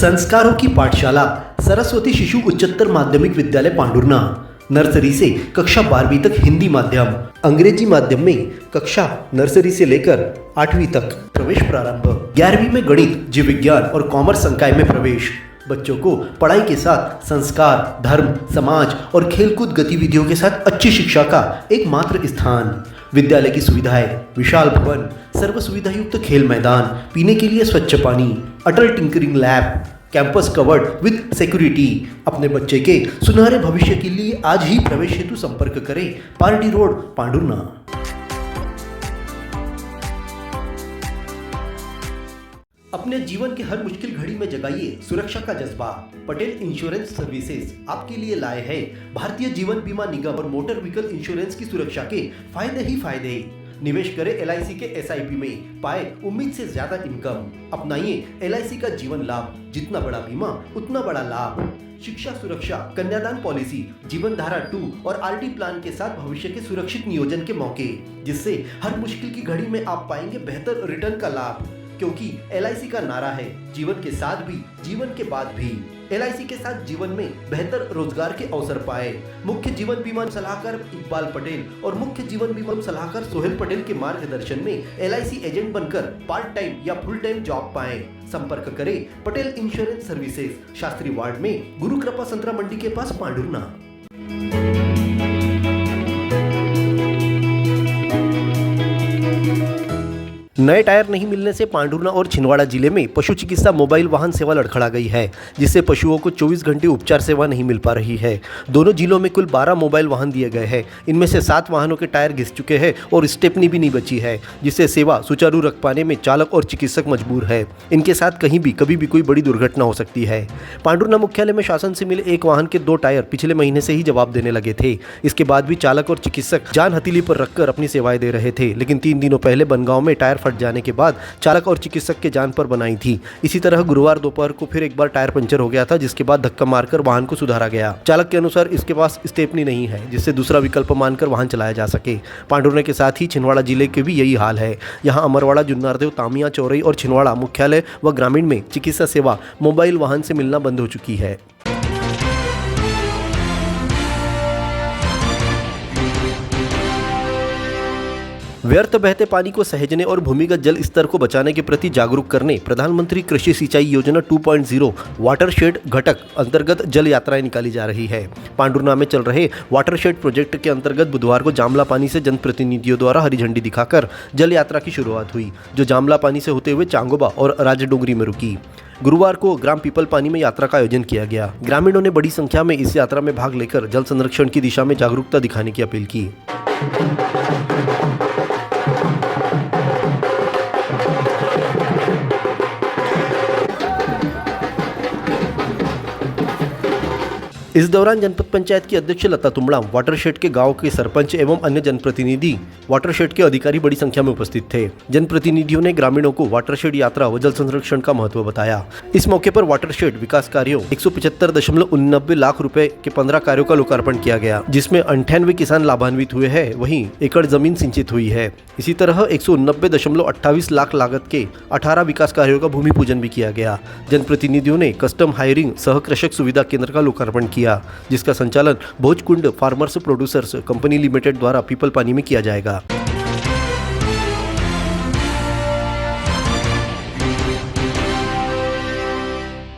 संस्कारों की पाठशाला सरस्वती शिशु उच्चतर माध्यमिक विद्यालय पांडुरना। नर्सरी से कक्षा 12वीं तक हिंदी माध्यम, अंग्रेजी माध्यम में कक्षा नर्सरी से लेकर 8वीं तक प्रवेश प्रारंभ। 11वीं में गणित, जीव विज्ञान और कॉमर्स संकाय में प्रवेश। बच्चों को पढ़ाई के साथ संस्कार, धर्म, समाज और खेलकूद गतिविधियों के साथ अच्छी शिक्षा का एकमात्र स्थान। विद्यालय की सुविधाएं: विशाल भवन, सर्व सुविधा युक्त खेल मैदान, पीने के लिए स्वच्छ पानी, Atal tinkering lab, campus covered with security. अपने बच्चे के सुनहरे भविष्य के लिए आज ही प्रवेश हेतु संपर्क करें। Party road, Pandhurna. अपने जीवन के हर मुश्किल घड़ी में जगाइए सुरक्षा का जज्बा। पटेल इंश्योरेंस सर्विसेज आपके लिए लाए हैं भारतीय जीवन बीमा निगम और मोटर व्हीकल इंश्योरेंस की सुरक्षा के फायदे ही फायदे। निवेश करें LIC के SIP में, पाए उम्मीद से ज्यादा इनकम। अपनाइए LIC का जीवन लाभ, जितना बड़ा बीमा उतना बड़ा लाभ। शिक्षा सुरक्षा, कन्यादान पॉलिसी, जीवन धारा 2 और RD प्लान के साथ भविष्य के सुरक्षित नियोजन के मौके, जिससे हर मुश्किल की घड़ी में आप पाएंगे बेहतर रिटर्न का लाभ। क्योंकि LIC का नारा है जीवन के साथ भी, जीवन के बाद भी। LIC के साथ जीवन में बेहतर रोजगार के अवसर पाए। मुख्य जीवन बीमा सलाहकार इकबाल पटेल और मुख्य जीवन बीमा सलाहकार सोहेल पटेल के मार्गदर्शन में LIC एजेंट बनकर पार्ट टाइम या फुल टाइम जॉब पाएं। संपर्क करें Patel insurance services, Shastri ward में, गुरु कृपा संतरा मंडी के पास, पांडुरना। नए टायर नहीं मिलने से पांडुरना और छिंदवाड़ा जिले में पशु चिकित्सा मोबाइल वाहन सेवा लड़खड़ा गई है, जिससे पशुओं को 24 घंटे उपचार सेवा नहीं मिल पा रही है। दोनों जिलों में कुल 12 मोबाइल वाहन दिए गए हैं। इनमें से 7 वाहनों के टायर घिस चुके हैं और स्टेपनी भी नहीं बची है, जिससे सेवा सुचारू रख पाने में चालक और चिकित्सक मजबूर है। इनके साथ कहीं भी कभी भी कोई बड़ी दुर्घटना हो सकती है। पांडुरना मुख्यालय में शासन से मिले एक वाहन के 2 टायर पिछले महीने से ही जवाब देने लगे थे। इसके बाद भी चालक और चिकित्सक जान हथेली पर रखकर अपनी सेवाएं दे रहे थे, लेकिन 3 दिनों पहले बनगांव में टायर फट जाने के बाद चालक और चिकित्सक के जान पर बनाई थी। इसी तरह गुरुवार दोपहर को फिर एक बार टायर पंचर हो गया था, जिसके बाद धक्का मारकर वाहन को सुधारा गया। चालक के अनुसार इसके पास स्टेपनी नहीं है, जिससे दूसरा विकल्प मानकर वाहन चलाया जा सके। पांडुरना के साथ ही छिंदवाड़ा जिले के भी यही हाल है। यहाँ अमरवाड़ा, जुन्नारदेव, तामिया, चौरई और छिंदवाड़ा मुख्यालय व ग्रामीण में चिकित्सा सेवा मोबाइल वाहन से मिलना बंद हो चुकी है। व्यर्थ बहते पानी को सहेजने और भूमिगत जल स्तर को बचाने के प्रति जागरूक करने प्रधानमंत्री कृषि सिंचाई योजना 2.0 वाटरशेड घटक अंतर्गत जल यात्राएं निकाली जा रही है। पांडुरना में चल रहे वाटरशेड प्रोजेक्ट के अंतर्गत बुधवार को जामला पानी से जनप्रतिनिधियों द्वारा हरी झंडी दिखाकर जल यात्रा की शुरुआत हुई, जो जामला पानी से होते हुए चांगोबा और राजडोंगरी में रुकी। गुरुवार को ग्राम पीपल पानी में यात्रा का आयोजन किया गया। ग्रामीणों ने बड़ी संख्या में इस यात्रा में भाग लेकर जल संरक्षण की दिशा में जागरूकता दिखाने की अपील की। इस दौरान जनपद पंचायत की अध्यक्ष लता तुम्बड़ाम, वाटरशेड के गांव के सरपंच एवं अन्य जनप्रतिनिधि, वाटरशेड के अधिकारी बड़ी संख्या में उपस्थित थे। जनप्रतिनिधियों ने ग्रामीणों को वाटरशेड यात्रा व जल संरक्षण का महत्व बताया। इस मौके पर वाटरशेड विकास कार्यों 175.89 लाख रुपए के 15 कार्यों का लोकार्पण किया गया, जिसमें 98 किसान लाभान्वित हुए हैं, वहीं एकड़ जमीन सिंचित हुई है। इसी तरह 189.28 लाख लागत के 18 विकास कार्यों का भूमि पूजन भी किया गया। जनप्रतिनिधियों ने कस्टम हायरिंग सह कृषक सुविधा केंद्र का लोकार्पण किया, जिसका संचालन भोजकुंड फार्मर्स प्रोड्यूसर्स कंपनी लिमिटेड द्वारा पीपल पानी में किया जाएगा।